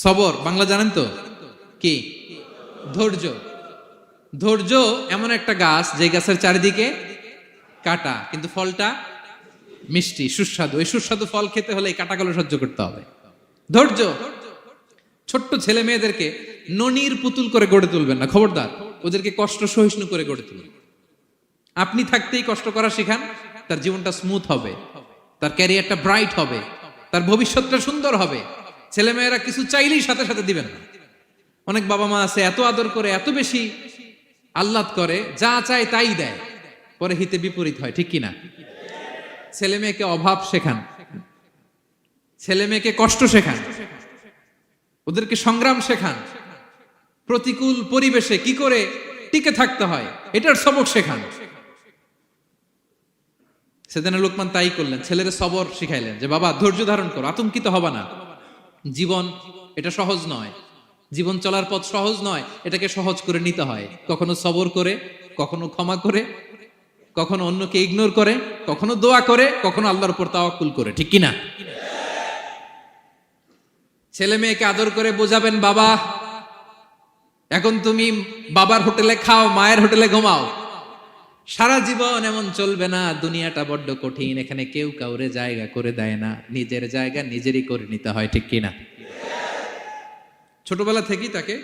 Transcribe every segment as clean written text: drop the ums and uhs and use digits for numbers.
সবর বাংলা জানেন তো কি? ধৈর্য। ধৈর্য এমন একটা গাছ যে গাছের চারিদিকে কাটা, কিন্তু ফলটা মিষ্টি সুস্বাদু। এই সুস্বাদু ফল খেতে হলে এই কাটাগুলো সহ্য করতে হবে। ধৈর্য। ছোট্ট ছেলে মেয়েদেরকে ননির পুতুল করে গড়ে তুলবেন না, খবরদার। ওদেরকে কষ্ট সহিষ্ণু করে গড়ে তুলবেন। আপনি থাকতেই কষ্ট করা শিখান, তার জীবনটা স্মুথ হবে, তার ক্যারিয়ারটা ব্রাইট হবে, তার ভবিষ্যৎটা সুন্দর হবে। ছেলেমেয়েরা কিছু চাইলেই সাথে সাথে দিবেন না। অনেক বাবা মা আছে এত আদর করে, এত বেশি আহ্লাদ করে, যা চায় তাই দেয়, পরে হিতে বিপরীত হয়, ঠিক কিনা? ছেলে মেয়েকে অভাব শেখান, ছেলে মেয়েকে কষ্ট শেখান, ওদেরকে সংগ্রাম শেখান, প্রতিকূল পরিবেশে কি করে টিকে থাকতে হয় এটার সবক শেখান। সেদিন লোকমান তাই করলেন, ছেলের সবর শিখাইলেন যে বাবা ধৈর্য ধারণ করো, আতঙ্কিত হবা না। জীবন এটা সহজ নয়, জীবন চলার পথ সহজ নয়, এটাকে সহজ করে নিতে হয়। কখনো সবর করে, কখনো ক্ষমা করে, কখনো অন্যকে ইগনোর করে, কখনো দোয়া করে, কখনো আল্লাহর উপর তাওয়াক্কুল করে, ঠিক কিনা? ছেলে মেয়েকে আদর করে বোঝাবেন, বাবা এখন তুমি বাবার হোটেলে খাও, মায়ের হোটেলে ঘুমাও। সারা জীবন এমন চলবে না, দুনিয়াটা বড্ড কঠিন, এখানে কেউ কাউরে জায়গা করে দেয় না, নিজের জায়গা নিজেরই করে নিতে হয়, ঠিক কিনা? ছোটবেলা থেকেই তাকে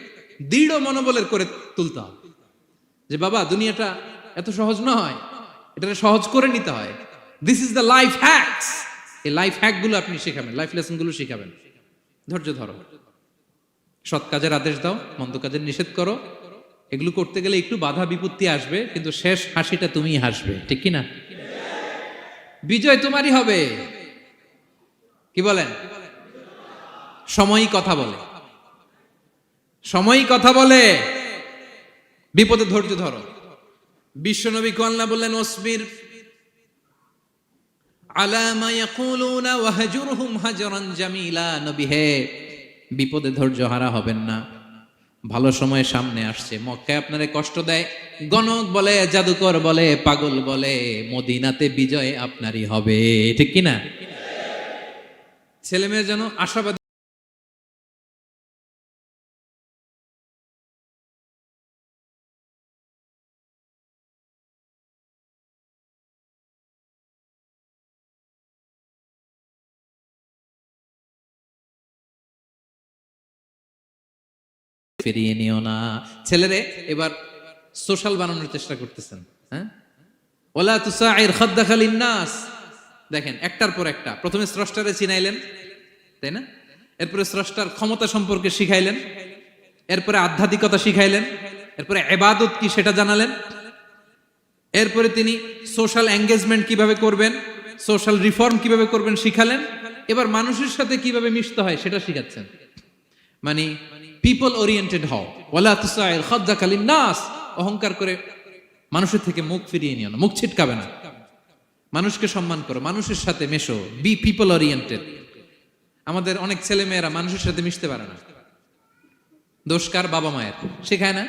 দৃঢ় মনোবলের করে তুলতে হবে যে বাবা দুনিয়াটা এত সহজ নয়, এটা সহজ করে নিতে হয়। This is the life hacks. এই লাইফ হ্যাক গুলো আপনি শেখাবেন, লাইফ লেসন গুলো শিখাবেন। ধৈর্য ধরো, সৎ কাজের আদেশ দাও, মন্দ কাজের নিষেধ করো। এগুলো করতে গেলে একটু বাধা বিপত্তি আসবে, কিন্তু শেষ হাসিটা তুমিই হাসবে, ঠিক কিনা? বিজয় তোমারই হবে। কি বলেন? সময়ই কথা বলে, সময়ই কথা বলে। বিপদে ধৈর্য ধরো। বিশ্বনবী আল্লাহ বললেন ওয়াসবির আলা মা ইয়াকুলুনা ওয়াহজুরহুম হাজরান জামিলা। নবী হে, বিপদে ধৈর্য হারা হবেন না। ভালো সময় সামনে আসছে, মক্কায় আপনারে কষ্ট দেয়, গণক বলে, জাদুকর বলে, পাগল বলে, মদিনাতে বিজয় আপনারই হবে, ঠিক কিনা? ছেলে মেয়ে যেন আশাবাদী। ফিরিয়ে নিও না। ছেলেরে এবার সোশ্যাল বানানোর চেষ্টা করতেছেন। হ্যাঁ, ওলা তুসাইর খাদ্দাকা লিন্নাস। দেখেন একটার পর একটা, প্রথমে স্রষ্টারে চিনাইলেন, তাই না? এরপরে স্রষ্টার ক্ষমতা সম্পর্কে শিখাইলেন, এরপরে আধ্যাত্মিকতা শিখাইলেন, এরপরে ইবাদত কি সেটা জানালেন, এরপরে তিনি সোশ্যাল এঙ্গেজমেন্ট কিভাবে করবেন, সোশ্যাল রিফর্ম কিভাবে করবেন শিখালেন। এবার মানুষের সাথে কিভাবে মিশতে হয় সেটা শিখাচ্ছেন। মানে পিপল ওরিয়েন্টেড হও, ওয়ালা তুসাইর খাদ্দাকা লিন্নাস। অহংকার করে মানুষের থেকে মুখ ফিরিয়ে নিও না, মুখ ছিটকাবে না। মানুষকে সম্মান করো, মানুষের সাথে মেশো, বি পিপল ওরিয়েন্টেড। আমাদের অনেক ছেলে মেয়েরা মানুষের সাথে মিশতে পারে না। দোষ কার? বাবা মায়ের, শেখায় না।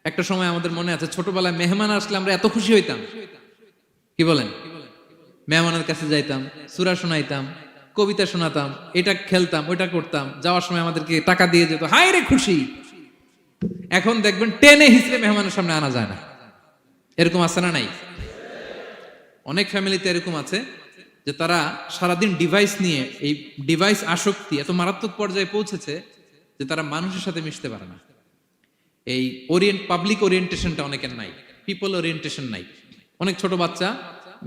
একটা সময় আমাদের মনে আছে, ছোটবেলায় মেহমান আসলে আমরা এত খুশি হইতাম। কি বলেন? মেহমানের কাছে যাইতাম, সূরা শোনাইতাম, কবিতা শোনাতাম, এটা খেলতাম, ওইটা করতাম, যাওয়ার সময় আমাদেরকে টাকা দিয়ে যেত, হায় রে খুশি। এখন দেখবেন টেনে হিসেবে মেহমানের সামনে আনা যায় না। এরকম আছে না নাই? অনেক ফ্যামিলিতে এরকম আছে যে তারা সারাদিন ডিভাইস নিয়ে, এই ডিভাইস আসক্তি এত মারাত্মক পর্যায়ে পৌঁছেছে যে তারা মানুষের সাথে মিশতে পারে না। এই পাবলিক ওরিয়েন্টেশনটা অনেকের নাই, পিপল ওরিয়েন্টেশন নাই। অনেক ছোট বাচ্চা,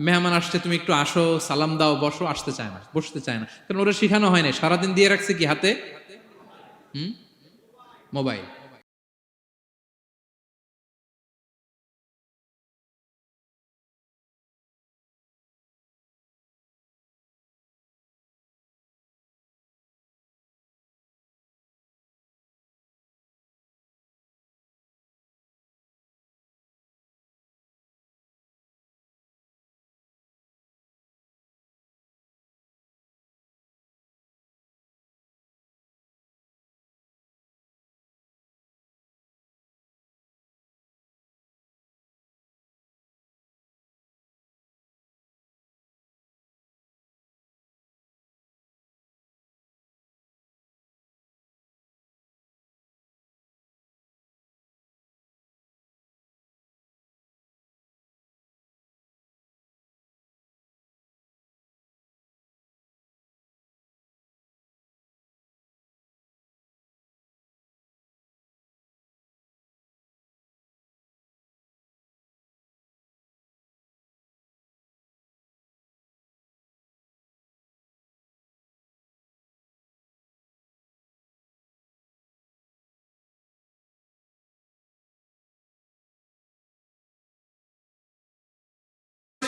মেহমান আসছে, তুমি একটু আসো, সালাম দাও, বসো, আসতে চায় না, বসতে চায় না, কারণ ওরা শিখানো হয় না। সারাদিন দিয়ে রাখছে কি হাতে? মোবাইল।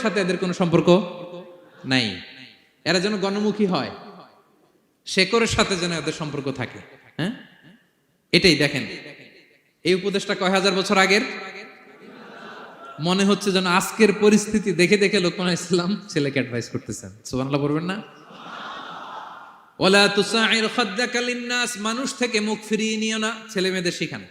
সাথে এদের কোনো সম্পর্ক নাই, এরা যেন গণমুখী হয়, শেকড়ের সাথে যেন এদের সম্পর্ক থাকে। হ্যাঁ, এটাই দেখেন, এই উপদেশটা কয় হাজার বছর আগের। মনে হচ্ছে যেন আজকের পরিস্থিতি দেখে দেখে লোকমান ইসলাম ছেলেকে অ্যাডভাইস করতেছেন। সুবহানাল্লাহ পড়বেন না? ওয়ালা তুসাইর খাদ্দাকা লিন্নাস, মানুষ থেকে মুখ ফিরিয়ে নিও না, ছেলে মেয়েদের শিখান।